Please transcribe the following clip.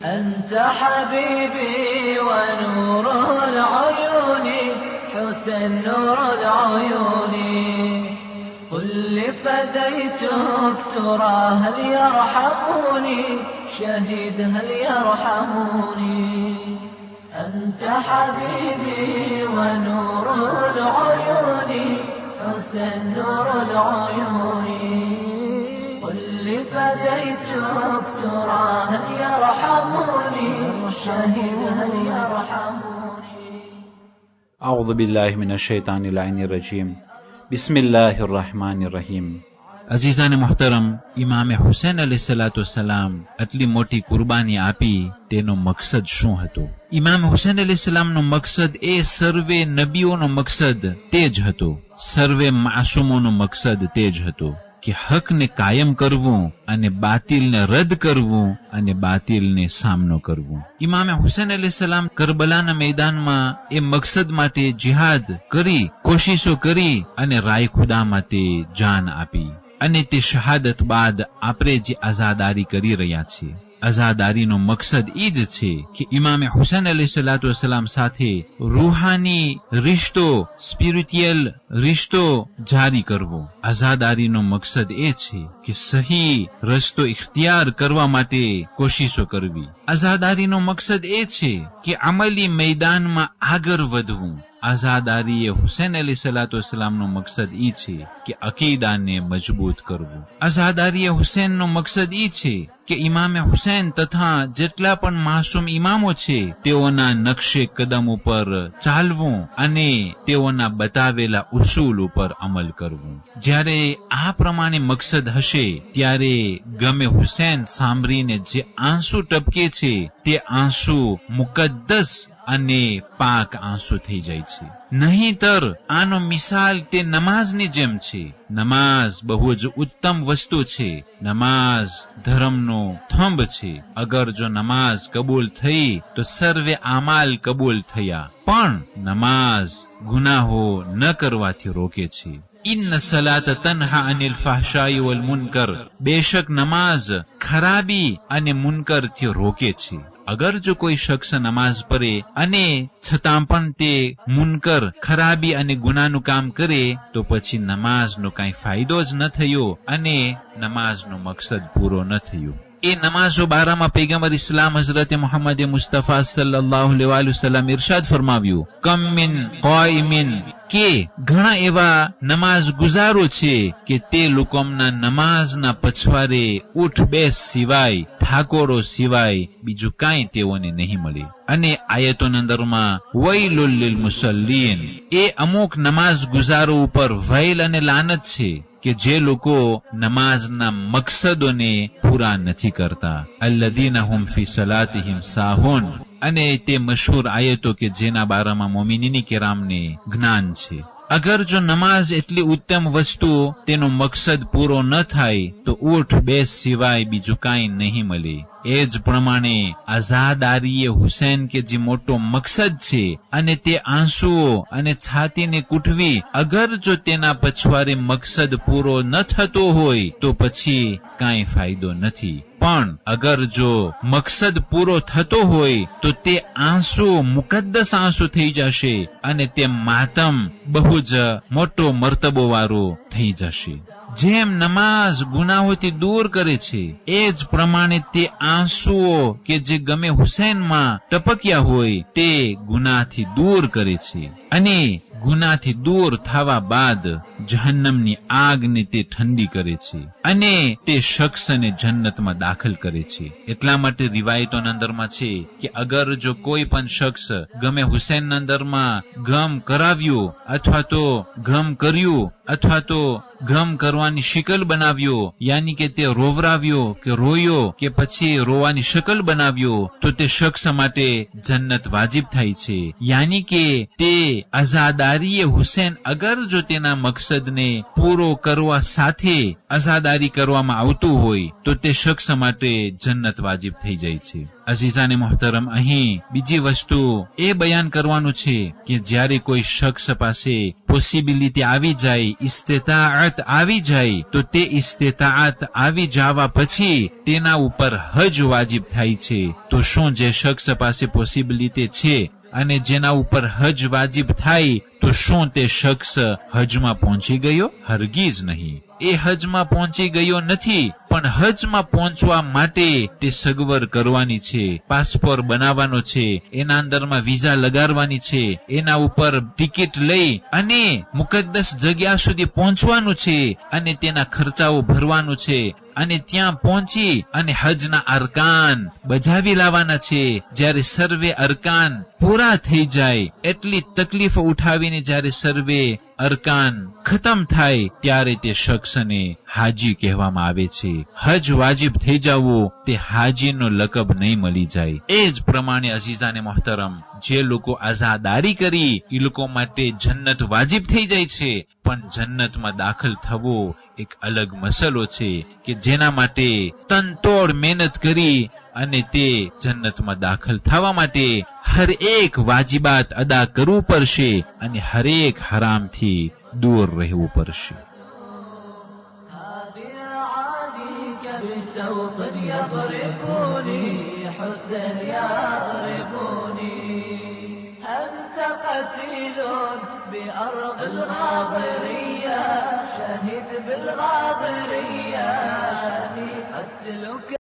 أنت حبيبي ونور العيون حسن نور العيون قل لفديتك ترى هل يرحموني شهيد هل يرحموني أنت حبيبي ونور العيون حسن نور العيون قل لفديتك ترى هل يرحموني شهيد هل يرحموني أعوذ بالله من الشيطان اللعين الرجيم بسم الله الرحمن الرحيم. અઝીઝાને મુહતરમ, ઇમામે હુસૈન અલૈહિસ્સલામ આટલી મોટી કુરબાની આપી તેનો મકસદ શું હતો? ઇમામ હુસૈન અલૈહિસ્સલામનો મકસદ એ સર્વે નબીઓનો મકસદ તે જ હતો, સર્વે માસૂમોનો મકસદ તે જ હતો કે હકને કાયમ કરવું અને બાતિલને રદ કરવું અને બાતિલને સામનો કરવું. ઇમામે હુસૈન અલૈહિસ્સલામ કરબલાના મેદાનમાં એ મકસદ માટે જિહાદ કરી, કોશિશો કરી અને રાય ખુદા માટે જાન આપી. અને તે શહાદત બાદ આપણે જે આઝાદારી કરી રહ્યા છીએ, આઝાદારીનો મકસદ ઈ જ છે કે ઇમામે હુસૈન અલૈહિસ્સલામ સાથે રૂહાની રિશ્તો, સ્પિરિચ્યુઅલ રિશ્તો જારી કરવો. આઝાદારીનો મકસદ એ છે કે સહી રસ્તો ઇખ્તિયાર કરવા માટે કોશિશો કરવી. આઝાદારીનો મકસદ એ છે કે અમલી મેદાનમાં આગળ વધવું. આઝાદારી એ હુસૈન અલૈહિસ્સલામનો મકસદ ઈ છે કે અકીદાને મજબૂત કરવું. આઝાદારી એ હુસૈનનો મકસદ ઈ છે કે ઇમામે હુસૈન તથા જેટલા પણ માસૂમ ઇમામો છે તેઓના નકશે કદમ ઉપર ચાલવું અને તેઓના બતાવેલા ઉસૂલ ઉપર અમલ કરવું. જ્યારે આ પ્રમાણે મકસદ હશે ત્યારે ગમે હુસૈન સાંભળીને જે આંસુ ટપકે છે તે આંસુ મુકદ્દસ અને પાક આંસુ થઈ જાય છે. નહીંતર આનો મિસાલ તે નમાઝની જેમ છે. નમાઝ બહુ જ ઉત્તમ વસ્તુ છે. નમાઝ ધર્મનો થંભ છે. અગર જો નમાઝ કબૂલ થઈ તો સર્વે આમાલ કબૂલ થયા, પણ નમાઝ ગુનાહો ન કરવાથી રોકે છે. ઇન્ન સલાત તન્હા અનિલ ફહશાઈ વલ મુનકર, બેશક નમાઝ ખરાબી અને મુનકરથી રોકે છે. અગર જો કોઈ શખ્સ નમાઝ પઢે અને છતાં પણ તે મુનકર, ખરાબી અને ગુનાનું કામ કરે તો પછી નમાઝનો કઈ ફાયદો જ ન થયો અને નમાઝનો મકસદ પૂરો ન થયો. એ નમાઝો બારામાં પૈગંબર ઇસ્લામ હઝરત મુહમ્મદ મુસ્તફા સલ્લલ્લાહુ અલૈહિ વસલ્લમ ઇરશાદ ફરમાવ્યું, કમ મિન કાઇમિન, કે ઘણા એવા નમાઝ ગુજારો છે કે તે લોકોના નમાઝના પછવારે ઉઠ બેસ સિવાય, ઠાકોરો સિવાય બીજું કાંઈ તેઓને નહીં મળે. અને આયતોના અંદરમાં વૈલુલ લિલ મુસલ્લીન, એ અમુક નમાઝ ગુજારો ઉપર વૈલ અને લાનત છે કે જે લોકો નમાઝના મકસદોને પૂરા નથી કરતા. અલ્લઝીના હુમ ફી સલાતિહિમ સાહુન, અને તે મશહૂર આયતો કે જેના બારામાં મોમિનીની કિરામને જ્ઞાન છે. અગર જો નમાઝ એટલી ઉત્તમ વસ્તુ તેનો મકસદ પૂરો ન થાય તો ઉઠ બેસ સિવાય બીજું કાંઈ નહીં મળે. એ જ પ્રમાણે આઝાદારીએ હુસૈન કે જે મોટો મકસદ છે અને તે આંસુઓ અને છાતીને કૂટવી, અગર જો તેના પછવારે મકસદ પૂરો ન થતો હોય તો પછી કાંઈ ફાયદો નથી. પણ અગર જો મકસદ પૂરો થતો હોય તો તે આંસુ મુકદ્દસ આંસુ થઈ જશે અને તે માતમ બહુ જ મોટો મર્તબો વાળો થઈ જશે. જેમ નમાઝ ગુનાહોથી દૂર કરે છે એ જ પ્રમાણે તે આંસુઓ કે જે ગમે હુસૈનમાં ટપક્યા હોય તે ગુનાથી દૂર કરે છે. અને ગુનાથી દૂર થવા બાદ જહન્નમની આગને તે ઠંડી કરે છે અને તે શખ્સને જન્નતમાં દાખલ કરે છે. એટલા માટે રિવાયતોના અંદરમાં છે કે અગર જો કોઈ પણ શખ્સ ગમે હુસૈનના અંદરમાં ગમ કરાવ્યો અથવા તો ગમ કર્યું અથવા તો ગમ કરવાની શિકલ બનાવ્યો, યાની કે તે રોવરાવ્યો કે રોયો કે પછી રોવાની શકલ બનાવ્યો, તો તે શખ્સ માટે જન્નત વાજિબ થાય છે. યાની કે તે આઝાદારીએ હુસૈન અગર જો તેના મકસદ મકસદને પૂરો કરવા સાથે અઝાદારી કરવામાં આવતું હોય તો તે શખ્સ માટે જન્નત વાજિબ થઈ જાય છે. અઝીઝાને મોહતરમ, અહીં બીજી વસ્તુ એ બયાન કરવાનું છે કે જ્યારે કોઈ શખ્સ પાસે પોસિબિલિટી આવી જાય, ઇસ્તિતાઅત આવી જાય, તો તે ઇસ્તિતાઅત આવી જવા પછી તેના ઉપર હજ વાજિબ થાય છે. તો શું જે શખ્સ પાસે પોસિબિલિટી છે અને જેના ઉપર હજ વાજિબ થાય, તો શું તે શખ્સ હજમાં પહોંચી ગયો? હરગીઝ નહીં. એ હજમાં પહોંચી ગયો નથી, પણ હજમાં પહોંચવા માટે તે સગવડ કરવાની છે, પાસપોર્ટ બનાવવાનો છે, એના અંદરમાં વિઝા લગાડવાની છે, એના ઉપર ટિકિટ લઈ અને મુકદ્દસ જગ્યા સુધી પહોંચવાનું છે અને તેના ખર્ચાઓ ભરવાનું છે અને ત્યાં પહોંચી અને હજના અરકાન બજાવી લાવવાના છે. જ્યારે સર્વે અરકાન પૂરા થઈ જાય, એટલી તકલીફ ઉઠાવીને જ્યારે સર્વે અરકાન ખતમ થાય, ત્યારે તે શખ્સને હાજી કહેવામાં આવે છે. હજ વાજિબ થઈ જવું તે હાજીનો લકબ નહીં મળી જાય. એ જ પ્રમાણે અઝીઝાને મોહતરમ, જે લોકો આઝાદારી કરી એ લોકો માટે જન્નત વાજિબ થઈ જાય છે, પણ જન્નતમાં દાખલ થવો એક અલગ મસલો છે કે જેના માટે તનતોડ મહેનત કરી અને તે જન્નતમાં દાખલ થવા માટે હર એક વાજિબાત અદા કરવું પડશે અને હરેક હરામથી દૂર રહેવું પડશે. بأرض الغاضرية شهيد بالغاضرية قتلك